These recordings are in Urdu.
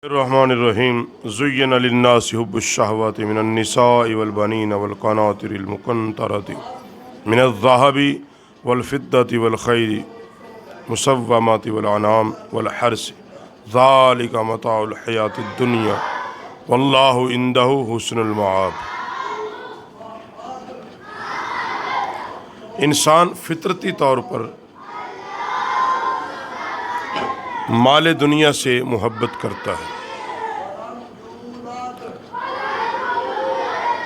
الرحمن الرحیم زین للناس حب الشہوات من النساء والبنین والقناطر المقنطرۃ من الذهب والفضة والخیل مسومات والانعام والحرث ذلک متاع الحیاۃ الدنیا واللہ عندہ حسن المآب۔ انسان فطرتی طور پر مال دنیا سے محبت کرتا ہے۔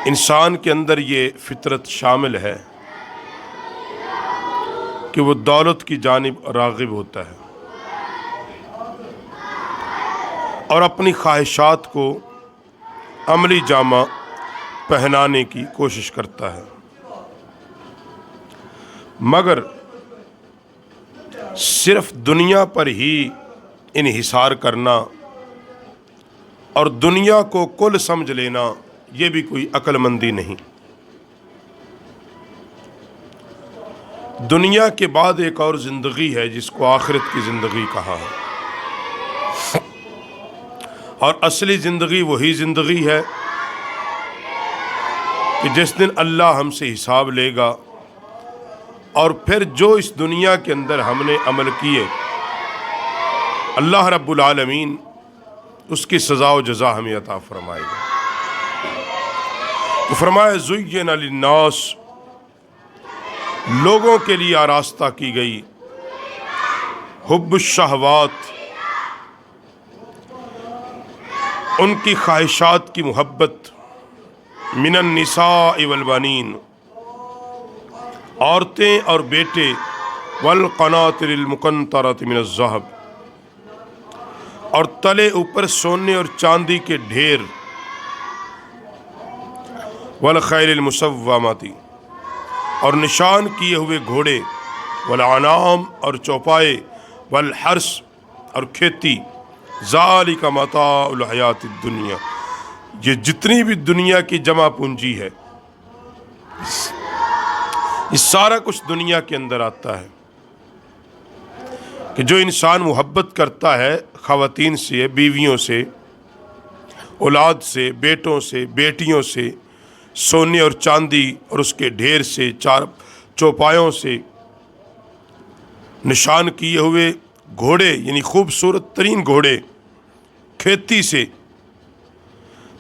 انسان کے اندر یہ فطرت شامل ہے کہ وہ دولت کی جانب راغب ہوتا ہے اور اپنی خواہشات کو عملی جامہ پہنانے کی کوشش کرتا ہے، مگر صرف دنیا پر ہی انحصار کرنا اور دنیا کو کل سمجھ لینا یہ بھی کوئی عقل مندی نہیں۔ دنیا کے بعد ایک اور زندگی ہے جس کو آخرت کی زندگی کہا ہے، اور اصلی زندگی وہی زندگی ہے کہ جس دن اللہ ہم سے حساب لے گا اور پھر جو اس دنیا کے اندر ہم نے عمل کیے اللہ رب العالمین اس کی سزا و جزا ہمیں عطا فرمائے گا۔ تو فرمایا زین للناس، لوگوں کے لیے آراستہ کی گئی حب الشہوات، ان کی خواہشات کی محبت، من النساء والبنین، عورتیں اور بیٹے، والقناطر المقنطرۃ من الذہب، اور تلے اوپر سونے اور چاندی کے ڈھیر، والخیل المسومۃ، اور نشان کیے ہوئے گھوڑے، والانعام، اور چوپائے، والحرث، اور کھیتی، ذالک متاع الحیات الدنیا، یہ جتنی بھی دنیا کی جمع پونجی ہے یہ سارا کچھ دنیا کے اندر آتا ہے۔ کہ جو انسان محبت کرتا ہے خواتین سے، بیویوں سے، اولاد سے، بیٹوں سے، بیٹیوں سے، سونے اور چاندی اور اس کے ڈھیر سے، چوپایوں سے، نشان کیے ہوئے گھوڑے یعنی خوبصورت ترین گھوڑے، کھیتی سے،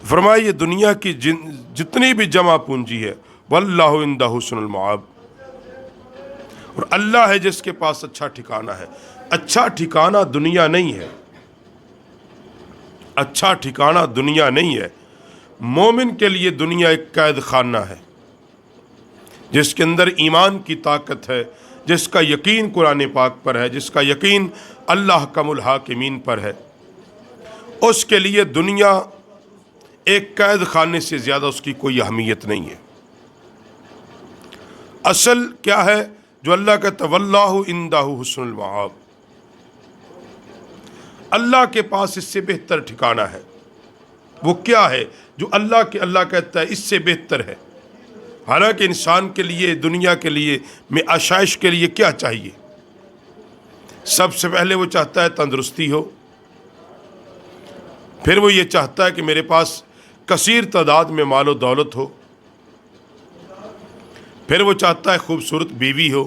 فرمایا یہ دنیا کی جتنی بھی جمع پونجی ہے، واللہ عندہ حسن المآب، اور اللہ ہے جس کے پاس اچھا ٹھکانہ ہے۔ اچھا ٹھکانہ دنیا نہیں ہے، اچھا ٹھکانہ دنیا نہیں ہے۔ مومن کے لیے دنیا ایک قید خانہ ہے جس کے اندر ایمان کی طاقت ہے، جس کا یقین قرآن پاک پر ہے، جس کا یقین اللہ حکم الحاکمین پر ہے، اس کے لیے دنیا ایک قید خانے سے زیادہ اس کی کوئی اہمیت نہیں ہے۔ اصل کیا ہے جو اللہ کہتا ہے واللہ عندہ حسن المآب، اللہ کے پاس اس سے بہتر ٹھکانہ ہے۔ وہ کیا ہے جو اللہ کہتا ہے اس سے بہتر ہے؟ حالانکہ انسان کے لیے، دنیا کے لیے، میں آشائش کے لیے کیا چاہیے؟ سب سے پہلے وہ چاہتا ہے تندرستی ہو، پھر وہ یہ چاہتا ہے کہ میرے پاس کثیر تعداد میں مال و دولت ہو، پھر وہ چاہتا ہے خوبصورت بیوی ہو،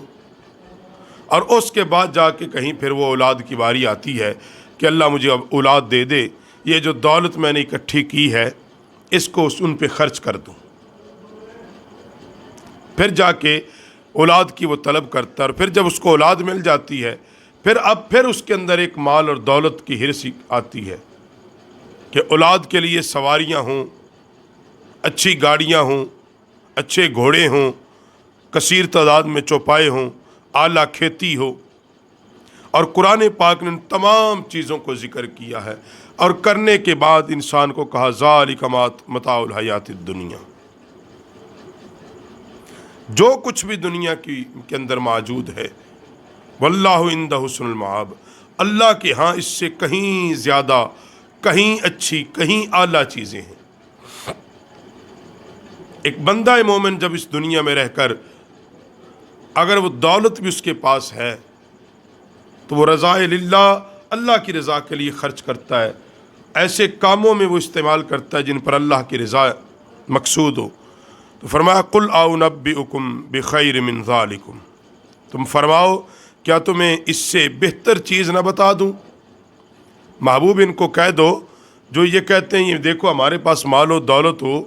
اور اس کے بعد جا کے کہیں پھر وہ اولاد کی باری آتی ہے کہ اللہ مجھے اب اولاد دے دے، یہ جو دولت میں نے اکٹھی کی ہے اس کو ان پہ خرچ کر دوں۔ پھر جا کے اولاد کی وہ طلب کرتا ہے، اور پھر جب اس کو اولاد مل جاتی ہے پھر اس کے اندر ایک مال اور دولت کی حرص آتی ہے کہ اولاد کے لیے سواریاں ہوں، اچھی گاڑیاں ہوں، اچھے گھوڑے ہوں، کثیر تعداد میں چوپائے ہوں، اعلیٰ کھیتی ہو، اور قرآن پاک نے ان تمام چیزوں کو ذکر کیا ہے، اور کرنے کے بعد انسان کو کہا ذالک متاع الحیات الدنیا، جو کچھ بھی دنیا کے اندر موجود ہے، واللہ عندہ حسن المآب، اللہ کے ہاں اس سے کہیں زیادہ، کہیں اچھی، کہیں اعلیٰ چیزیں ہیں۔ ایک بندہ مومن جب اس دنیا میں رہ کر اگر وہ دولت بھی اس کے پاس ہے تو وہ رضائے للہ، اللہ کی رضا کے لیے خرچ کرتا ہے، ایسے کاموں میں وہ استعمال کرتا ہے جن پر اللہ کی رضا مقصود ہو۔ تو فرمایا قل اونبئکم بخیر من ذالکم، تم فرماؤ کیا تمہیں اس سے بہتر چیز نہ بتا دوں؟ محبوب ان کو کہہ دو جو یہ کہتے ہیں یہ دیکھو ہمارے پاس مال و دولت ہو،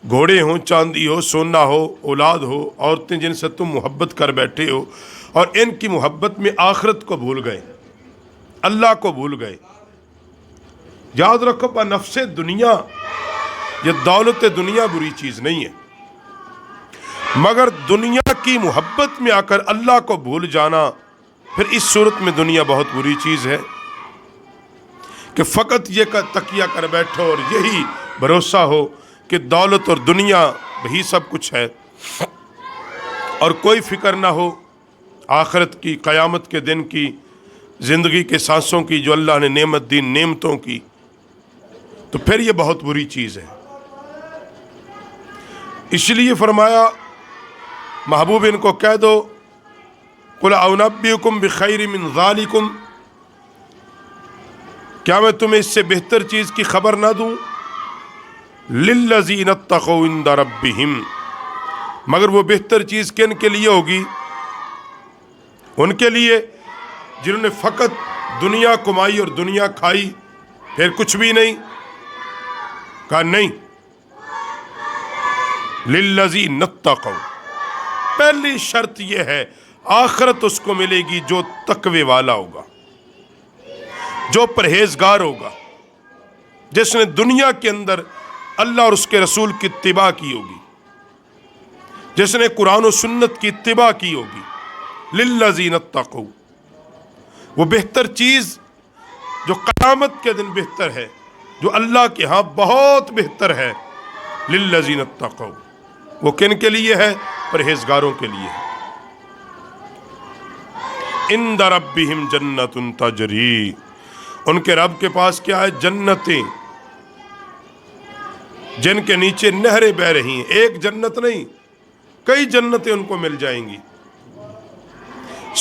گھوڑے ہوں، چاندی ہو، سونا ہو، اولاد ہو، عورتیں جن سے تم محبت کر بیٹھے ہو، اور ان کی محبت میں آخرت کو بھول گئے، اللہ کو بھول گئے۔ یاد رکھو بنفس دنیا، یہ دولت دنیا بری چیز نہیں ہے، مگر دنیا کی محبت میں آ کر اللہ کو بھول جانا، پھر اس صورت میں دنیا بہت بری چیز ہے کہ فقط یہ تکیہ کر بیٹھو اور یہی بھروسہ ہو کہ دولت اور دنیا وہی سب کچھ ہے، اور کوئی فکر نہ ہو آخرت کی، قیامت کے دن کی، زندگی کے سانسوں کی جو اللہ نے نعمت دی، نعمتوں کی، تو پھر یہ بہت بری چیز ہے۔ اس لیے فرمایا محبوب ان کو کہہ دو قل اونبئکم بخیر من ذالکم، کیا میں تمہیں اس سے بہتر چیز کی خبر نہ دوں؟ للذین اتقوا عند ربہم، مگر وہ بہتر چیز کن کے لیے ہوگی؟ ان کے لیے جنہوں نے فقط دنیا کمائی اور دنیا کھائی، پھر کچھ بھی نہیں، کہا نہیں، للذین اتقوا، پہلی شرط یہ ہے آخرت اس کو ملے گی جو تقوی والا ہوگا، جو پرہیزگار ہوگا، جس نے دنیا کے اندر اللہ اور اس کے رسول کی اتباع کی ہوگی، جس نے قرآن و سنت کی اتباع کی ہوگی۔ للذین اتقوا، وہ بہتر چیز جو قیامت کے دن بہتر ہے، جو اللہ کے ہاں بہت بہتر ہے، للذین اتقوا، وہ کن کے لیے ہے؟ پرہیزگاروں کے لیے ہے۔ عند ربہم جنت تجری، ان کے رب کے پاس کیا ہے؟ جنتیں، جن کے نیچے نہریں بہہ رہی ہیں، ایک جنت نہیں، کئی جنتیں ان کو مل جائیں گی،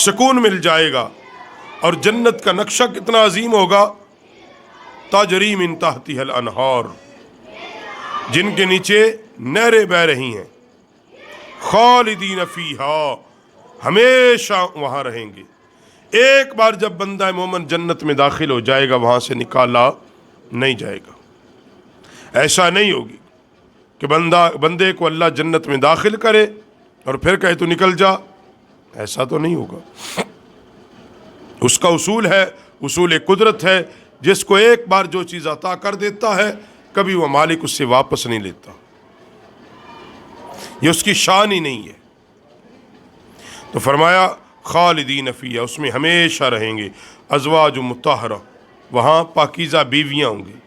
سکون مل جائے گا، اور جنت کا نقشہ کتنا عظیم ہوگا، تجری من تحتها الانہار، جن کے نیچے نہریں بہہ رہی ہیں، خالدین فیہا، ہمیشہ وہاں رہیں گے۔ ایک بار جب بندہ مومن جنت میں داخل ہو جائے گا وہاں سے نکالا نہیں جائے گا۔ ایسا نہیں ہوگی کہ بندے کو اللہ جنت میں داخل کرے اور پھر کہے تو نکل جا، ایسا تو نہیں ہوگا۔ اس کا اصول ہے، اصول قدرت ہے، جس کو ایک بار جو چیز عطا کر دیتا ہے کبھی وہ مالک اس سے واپس نہیں لیتا، یہ اس کی شان ہی نہیں ہے۔ تو فرمایا خالدین فیہا، اس میں ہمیشہ رہیں گے، ازواج مطہرہ، وہاں پاکیزہ بیویاں ہوں گی،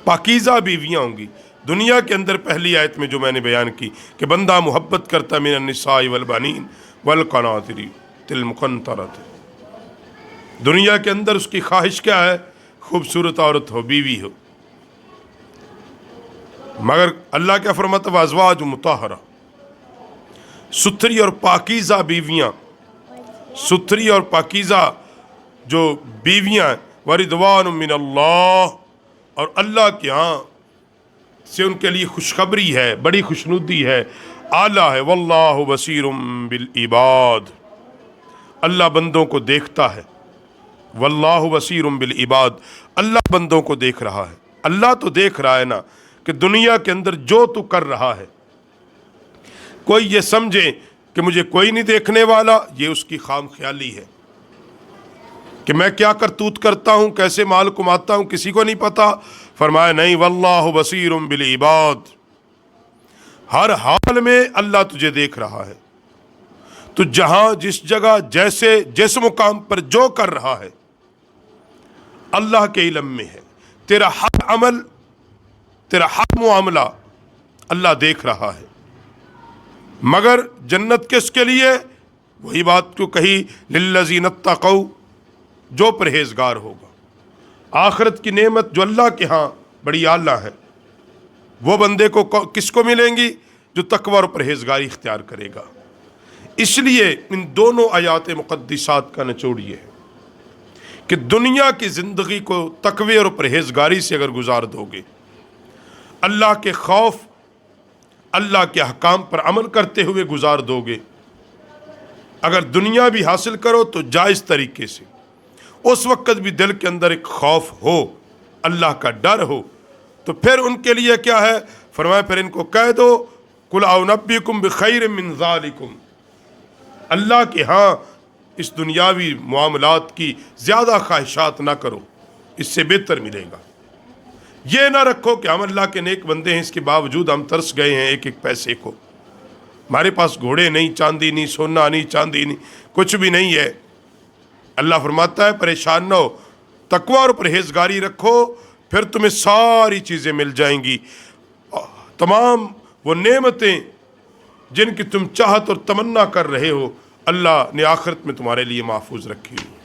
پاکیزہ بیویاں ہوں گی۔ دنیا کے اندر پہلی آیت میں جو میں نے بیان کی کہ بندہ محبت کرتا من النساء والبنین والقناطر المقنطرۃ، دنیا کے اندر اس کی خواہش کیا ہے؟ خوبصورت عورت ہو، بیوی ہو، مگر اللہ کیا فرماتا ہے؟ ازواج مطہرہ، ستھری اور پاکیزہ بیویاں، ستھری اور پاکیزہ جو بیویاں، وردوان من اللہ، اور اللہ کے ہاں سے ان کے لیے خوشخبری ہے، بڑی خوشنودی ہے، اعلیٰ ہے۔ واللہ بصیر بالعباد، اللہ بندوں کو دیکھتا ہے، واللہ بصیر بالعباد، اللہ بندوں کو دیکھ رہا ہے۔ اللہ تو دیکھ رہا ہے نا کہ دنیا کے اندر جو تو کر رہا ہے، کوئی یہ سمجھے کہ مجھے کوئی نہیں دیکھنے والا، یہ اس کی خام خیالی ہے کہ میں کیا کرتوت کرتا ہوں، کیسے مال کماتا ہوں، کسی کو نہیں پتا۔ فرمایا نہیں، واللہ بصیر بالعباد، ہر حال میں اللہ تجھے دیکھ رہا ہے، تو جہاں جس جگہ جیسے جس مقام پر جو کر رہا ہے اللہ کے علم میں ہے، تیرا ہر عمل، تیرا ہر معاملہ اللہ دیکھ رہا ہے۔ مگر جنت کس کے لیے؟ وہی بات کو کہی، للذین اتقوا، جو پرہیزگار ہوگا۔ آخرت کی نعمت جو اللہ کے ہاں بڑی اعلیٰ ہے، وہ بندے کو کس کو ملیں گی؟ جو تقوی اور پرہیزگاری اختیار کرے گا۔ اس لیے ان دونوں آیات مقدسات کا نچوڑ یہ ہے کہ دنیا کی زندگی کو تقوی اور پرہیزگاری سے اگر گزار دو گے، اللہ کے خوف، اللہ کے احکام پر عمل کرتے ہوئے گزار دو گے، اگر دنیا بھی حاصل کرو تو جائز طریقے سے، اس وقت بھی دل کے اندر ایک خوف ہو، اللہ کا ڈر ہو، تو پھر ان کے لیے کیا ہے؟ فرمایا پھر ان کو کہہ دو قُلْ أَنُبِّئُكُم بِخَيْرٍ مِّن ذَلِكُمْ، اللہ کے ہاں اس دنیاوی معاملات کی زیادہ خواہشات نہ کرو، اس سے بہتر ملے گا۔ یہ نہ رکھو کہ ہم اللہ کے نیک بندے ہیں، اس کے باوجود ہم ترس گئے ہیں ایک ایک پیسے کو، ہمارے پاس گھوڑے نہیں، چاندی نہیں، سونا نہیں، چاندی نہیں، کچھ بھی نہیں ہے۔ اللہ فرماتا ہے پریشان نہ ہو، تقوی اور پرہیزگاری رکھو، پھر تمہیں ساری چیزیں مل جائیں گی، تمام وہ نعمتیں جن کی تم چاہت اور تمنا کر رہے ہو، اللہ نے آخرت میں تمہارے لیے محفوظ رکھی ہوئی۔